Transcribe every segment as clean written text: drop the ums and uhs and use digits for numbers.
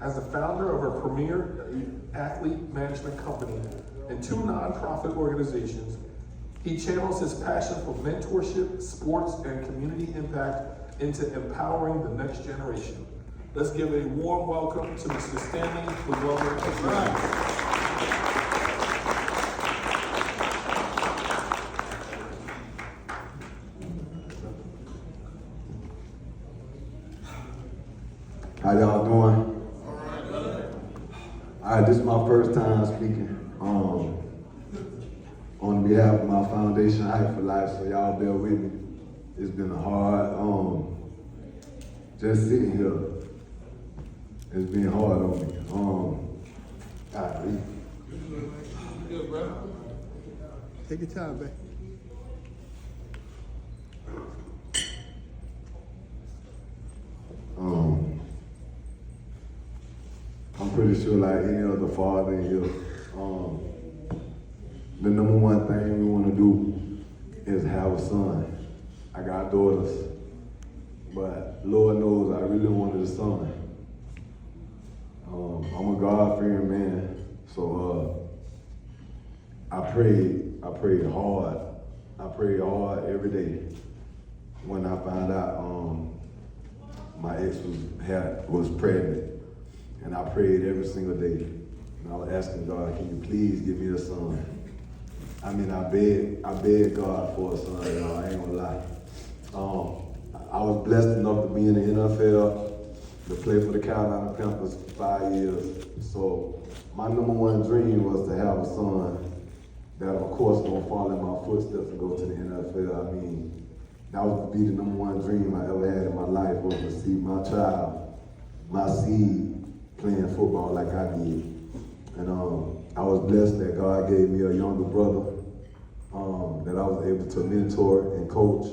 As the founder of a premier athlete management company and 2 nonprofit organizations, he channels his passion for mentorship, sports, and community impact into empowering the next generation. Let's give a warm welcome to Mr. Stanley McClover. How y'all doing? All right, this is my first time speaking on behalf of my foundation, Hype for Life, so y'all bear with me. It's been hard, just sitting here. It's been hard on me. Good, bro. Take your time, babe. I'm pretty sure like any other father in here, the number one thing we want to do is have a son. I got daughters, but Lord knows I really wanted a son. I'm a God-fearing man, so I prayed hard. I prayed hard every day. When I found out my ex was pregnant, and I prayed every single day. And I was asking God, can you please give me a son? I mean, I begged God for a son, y'all, I ain't gonna lie. I was blessed enough to be in the NFL, to play for the Carolina Panthers for 5 years. So my number one dream was to have a son that, of course, gonna follow in my footsteps and go to the NFL. I mean, that would be the number one dream I ever had in my life, was to see my child, my seed, playing football like I did. And I was blessed that God gave me a younger brother that I was able to mentor and coach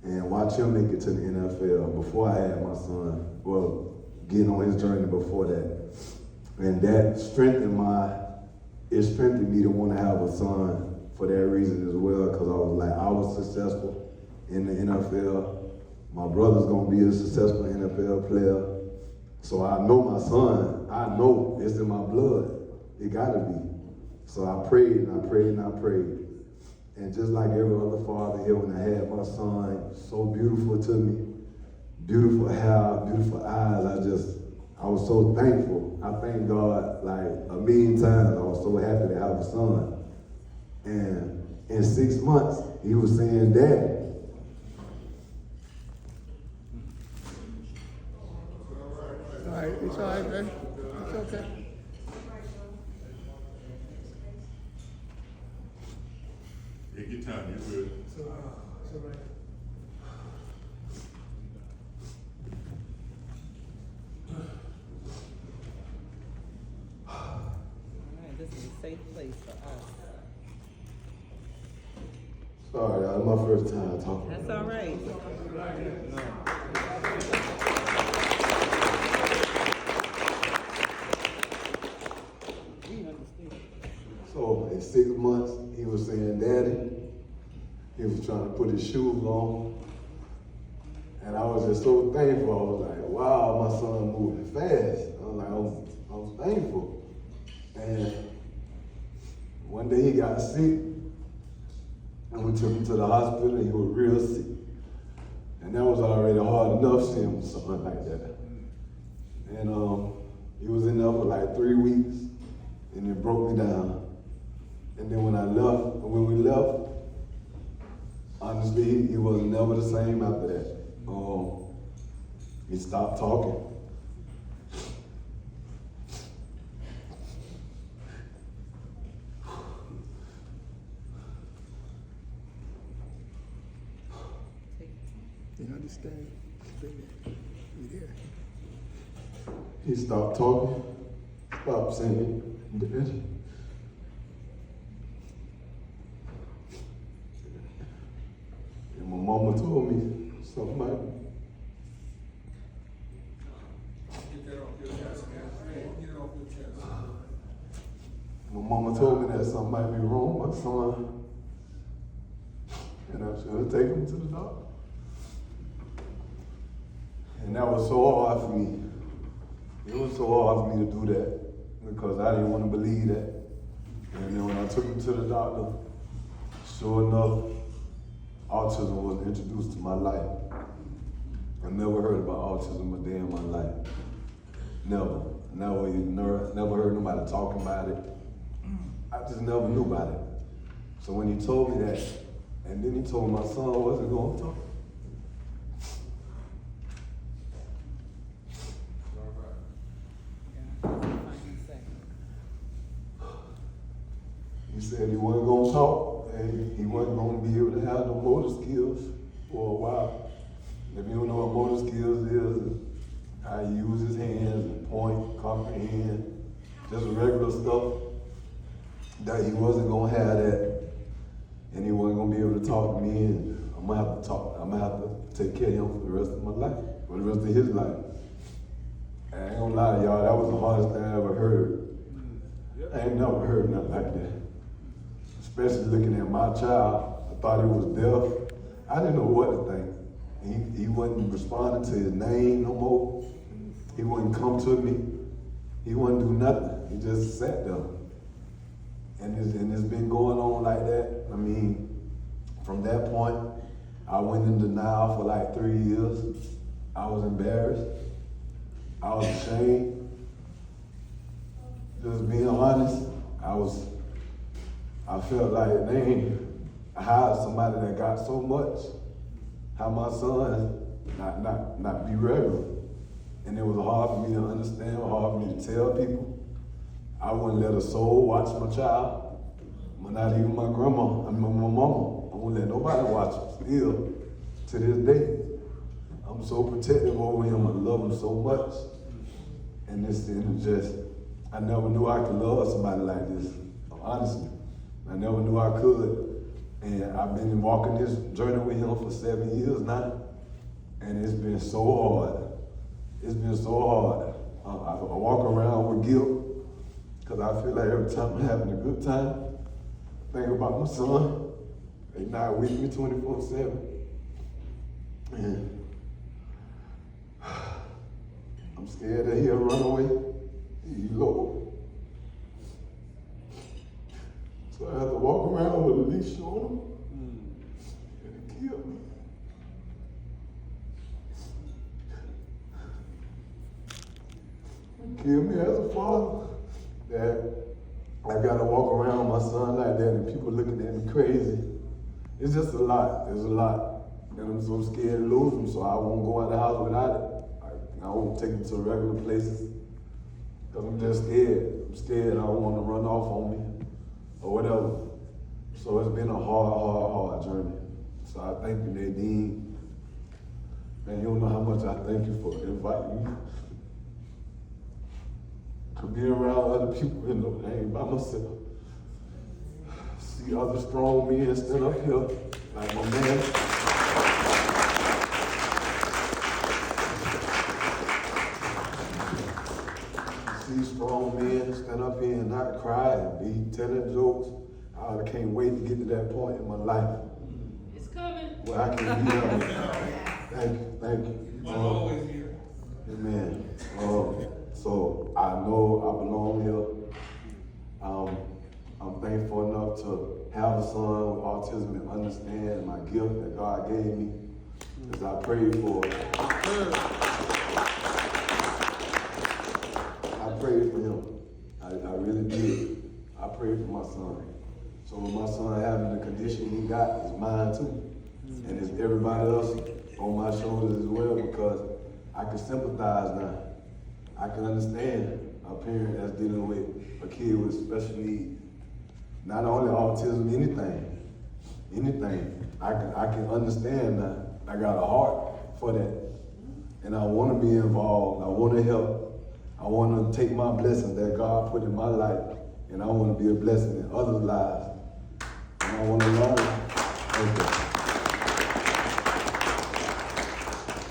and watch him make it to the NFL before I had my son, well, getting on his journey before that. And that strengthened me to want to have a son for that reason as well, because I was successful in the NFL. My brother's gonna be a successful NFL player. So I know my son, I know it's in my blood. It gotta be. So I prayed and I prayed and I prayed. And just like every other father here, when I had my son, so beautiful to me, beautiful hair, beautiful eyes, I was so thankful. I thank God like a million times. I was so happy to have a son. And in 6 months, he was saying, Daddy. It's all right, man. It's okay. Take your time, you're good. Alright, this is a safe place for us. Sorry, y'all, it's my first time talking. That's all right. So in 6 months, he was saying, Daddy. He was trying to put his shoes on. And I was just so thankful. I was like, wow, my son moving fast. I was thankful. And one day he got sick, and we took him to the hospital, and he was real sick. And that was already hard enough seeing something like that. And he was in there for like 3 weeks, and it broke me down. And then when we left, honestly, he was never the same after that. He stopped talking. You understand? You're here. He stopped talking, stopped singing, Daddy. And my mama told me something like, Get that off your chest, man. Get it off your chest. my mama told me that something might be wrong with my son, and I should take him to the doctor. And that was so hard for me. It was so hard for me to do that because I didn't want to believe that. And then when I took him to the doctor, sure enough, autism was introduced to my life. I never heard about autism a day in my life. Never heard nobody talking about it. I just never knew about it. So when he told me that, and then he told my son I wasn't going to talk. He said he wasn't going to talk, and he wasn't going to be able to have no motor skills for a while. If you don't know what motor skills is, how he uses his hands and point, comprehend, just regular stuff, that he wasn't going to have that, and he wasn't going to be able to talk to me, and I'm going to have to talk. I'm going to have to take care of him for the rest of my life, for the rest of his life. I ain't gonna lie to y'all, that was the hardest thing I ever heard. I ain't never heard nothing like that. Especially looking at my child. I thought he was deaf. I didn't know what to think. He wasn't responding to his name no more. He wouldn't come to me. He wouldn't do nothing. He just sat there. And it's been going on like that. I mean, from that point, I went in denial for like 3 years. I was embarrassed. I was ashamed. Just being honest, I felt like, dang, I hired somebody that got so much. How my son not be regular. And it was hard for me to understand, hard for me to tell people. I wouldn't let a soul watch my child. Not even my grandma, my mama. I wouldn't let nobody watch him still to this day. I'm so protective over him. I love him so much. And this thing is just, I never knew I could love somebody like this. Honestly, I never knew I could. And I've been walking this journey with him for 7 years now. And it's been so hard. It's been so hard. I walk around with guilt because I feel like every time I'm having a good time, I think about my son. He's not with me 24/7. And I'm scared that he'll run away. He's low. So I have to walk around with a leash on him. And it killed me. It killed me as a father. That I gotta walk around with my son like that and people looking at me crazy. It's just a lot. There's a lot. And I'm so scared to lose him, so I won't go out the house without it. I won't take him to regular places because I'm just scared. I'm scared I don't want to run off on me or whatever. So it's been a hard journey. So I thank you, Nadine. Man, you don't know how much I thank you for inviting me to be around other people in the ain't by myself. See other strong men stand up here, like my man. See strong men stand up here and not cry and be telling jokes. I can't wait to get to that point in my life. It's coming. Where I can be thank you. I'm always here. Amen. So I know I belong here. I'm thankful enough to have a son with autism and understand my gift that God gave me. As I prayed for him. I really did. I prayed for my son. So with my son having the condition he got, it's mine too. And it's everybody else on my shoulders as well because I can sympathize now. I can understand a parent that's dealing with a kid with special needs. Not only autism, anything. I can understand now. I got a heart for that. And I want to be involved. I want to help. I want to take my blessings that God put in my life. And I want to be a blessing in others' lives. And I want to learn.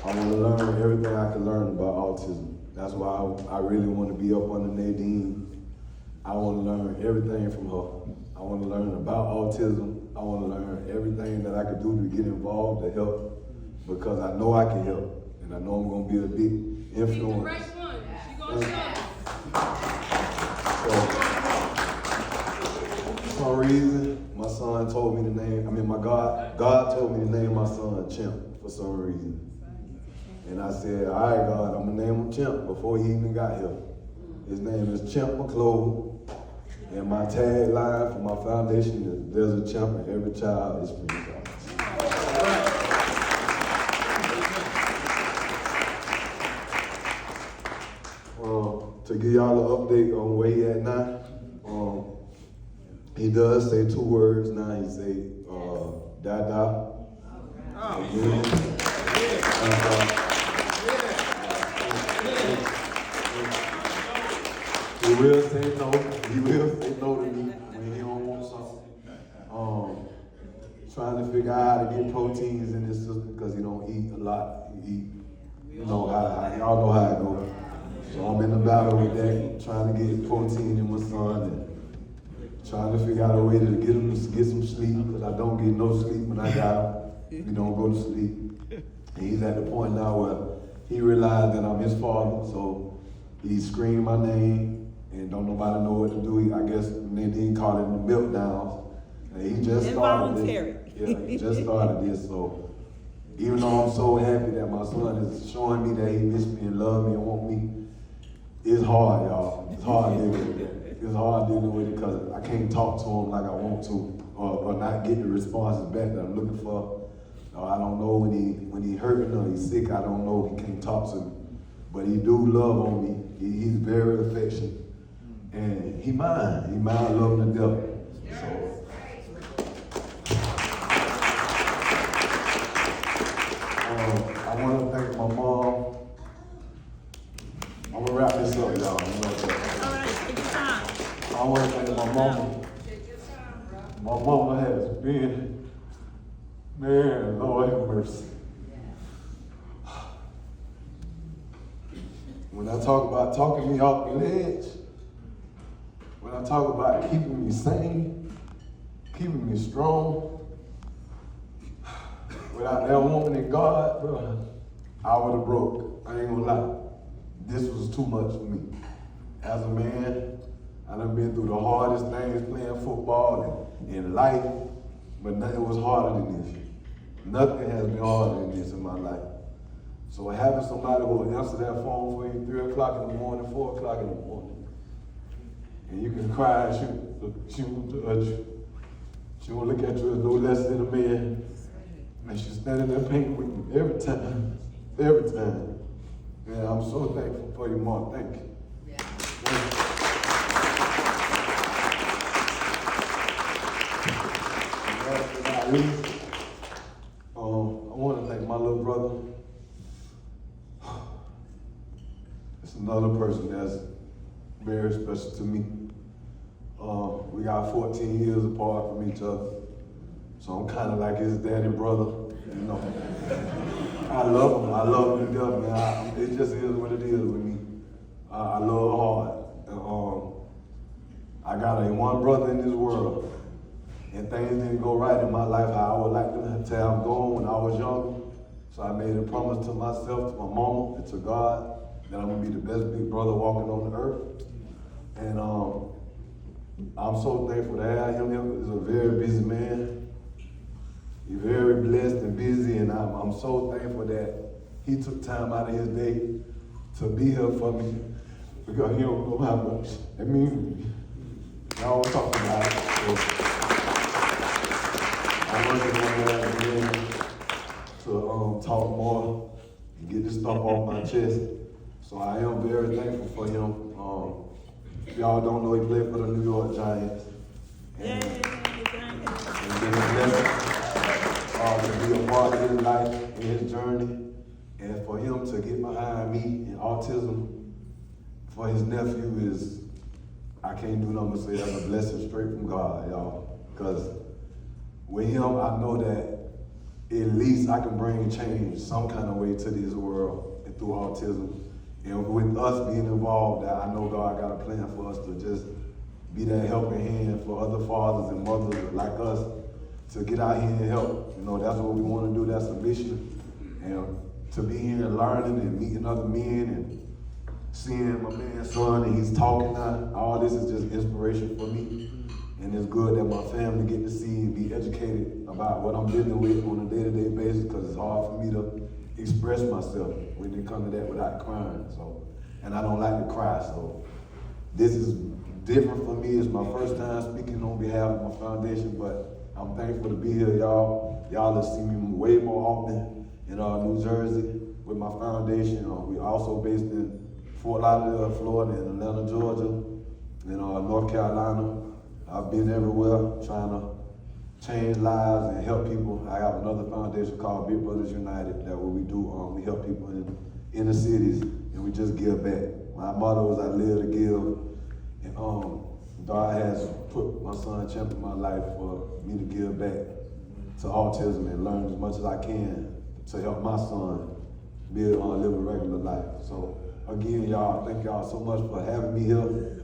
I want to learn everything I can learn about autism. That's why I really want to be up under Nadine. I want to learn everything from her. I want to learn about autism. I want to learn everything that I can do to get involved to help because I know I can help. And I know I'm going to be a big influence. She's the right one. She's For some reason, my son told me to name, God told me to name my son Chimp for some reason. And I said, all right, God, I'm gonna name him Chimp before he even got here. His name is Stanley McClover. And my tagline for my foundation is, there's a chimp in every child is free. To give y'all an update on where he at now, he does say 2 words now. He say, Dada. He will say no. He will say no to me when he don't want something. Trying to figure out how to get proteins in his system because he don't eat a lot. He eat, you know, y'all know how it goes. So I'm in the battle with that, trying to get protein in my son and trying to figure out a way to get him to get some sleep because I don't get no sleep when I got him. He don't go to sleep. And he's at the point now where he realized that I'm his father, so he screamed my name and don't nobody know what to do. I guess they didn't call it the meltdowns. And he just started this. Yeah, he just started this. So even though I'm so happy that my son is showing me that he miss me and love me and want me, it's hard, y'all. It's hard dealing with it. It's hard dealing with it because I can't talk to him like I want to, or not get the responses back that I'm looking for. I don't know when he hurting or he's sick. I don't know. He can't talk to me, but he do love on me. He's very affectionate, and he mine. He mine loving to death. So. I want to thank my mom. I'm gonna wrap this up, y'all. I want to thank my mama. My mama has been, man, Lord have mercy. When I talk about talking me off the ledge, when I talk about keeping me sane, keeping me strong, without that woman in God, bro, I would have broke. I ain't gonna lie. This was too much for me. As a man, I done been through the hardest things playing football and in life, but nothing was harder than this. Nothing has been harder than this in my life. So having somebody who will answer that phone for you 3 o'clock in the morning, 4 o'clock in the morning, and you can cry and she won't judge you. She won't look at you as no less than a man. And she's standing there painting with me every time. Every time. And I'm so thankful for you, Mom. Thank you. Yeah. Last but not least, I want to thank my little brother. It's another person that's very special to me. We got 14 years apart from each other. So I'm kind of like his daddy brother, you know. I love him. I love him to death, man. It just is what it is with me. I love hard. I got one brother in this world, and things didn't go right in my life how I would like them to have gone when I was younger. So I made a promise to myself, to my mama, and to God that I'm gonna be the best big brother walking on the earth. And I'm so thankful to have him. He's a very busy man. He's very blessed and busy, and I'm so thankful that he took time out of his day to be here for me, because he don't know how much it means to me. Y'all talk about it. So I'm working on that again to talk more and get this stuff off my chest. So I am very thankful for him. If y'all don't know, he played for the New York Giants. And it's been a blessing. To be a part of his life and his journey, and for him to get behind me in autism for his nephew is, I can't do nothing but say that's a blessing straight from God, y'all. Because with him, I know that at least I can bring change some kind of way to this world and through autism. And with us being involved, I know God got a plan for us to just be that helping hand for other fathers and mothers like us to get out here and help. You know, that's what we want to do. That's a mission. And to be here and learning and meeting other men and seeing my man's son and he's talking now, all this is just inspiration for me. And it's good that my family get to see and be educated about what I'm dealing with on a day-to-day basis, because it's hard for me to express myself when it comes to that without crying. So, and I don't like to cry, so this is different for me. It's my first time speaking on behalf of my foundation, but I'm thankful to be here, y'all. Y'all have seen me way more often in New Jersey with my foundation. We also based in Fort Lauderdale, Florida, and Atlanta, Georgia, and North Carolina. I've been everywhere trying to change lives and help people. I have another foundation called Big Brothers United that what we do, we help people in inner cities and we just give back. My motto is I live to give, and God has put my son Champ in my life for me to give back to autism and learn as much as I can to help my son live a regular life. So again, y'all, thank y'all so much for having me here.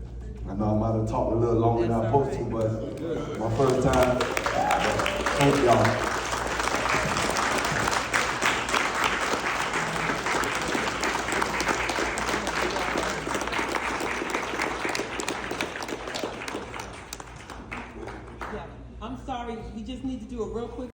I know I might have talked a little longer than I'm supposed to, but my first time. Thank y'all. Yeah, I'm sorry, we just need to do a real quick